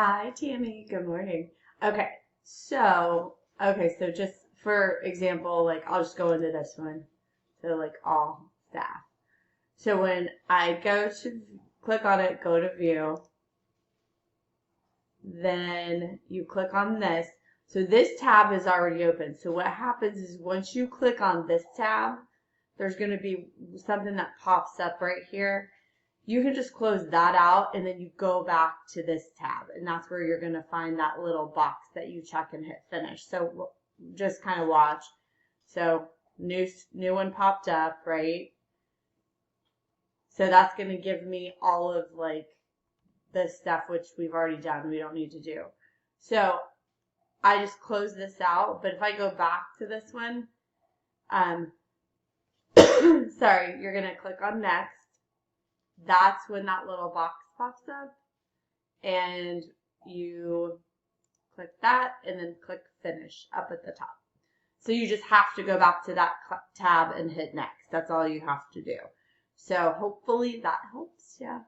Hi, Tammy. Good morning. So just for example, like I'll just go into this one. So like all staff. So when I go to click on it, go to view, then you click on this. So this tab is already open. So what happens is once you click on this tab, there's going to be something that pops up right here. You can just close that out and then you go back to this tab, and that's where you're going to find that little box that you check and hit finish. So just kind of watch. So new one popped up, right? So that's going to give me all of like this stuff which we've already done. We don't need to do. So I just close this out, but if I go back to this one, sorry, you're going to click on next. That's when that little box pops up, and you click that and then click finish up at the top. So you just have to go back to that tab and hit next. That's all you have to do. So hopefully that helps. Yeah.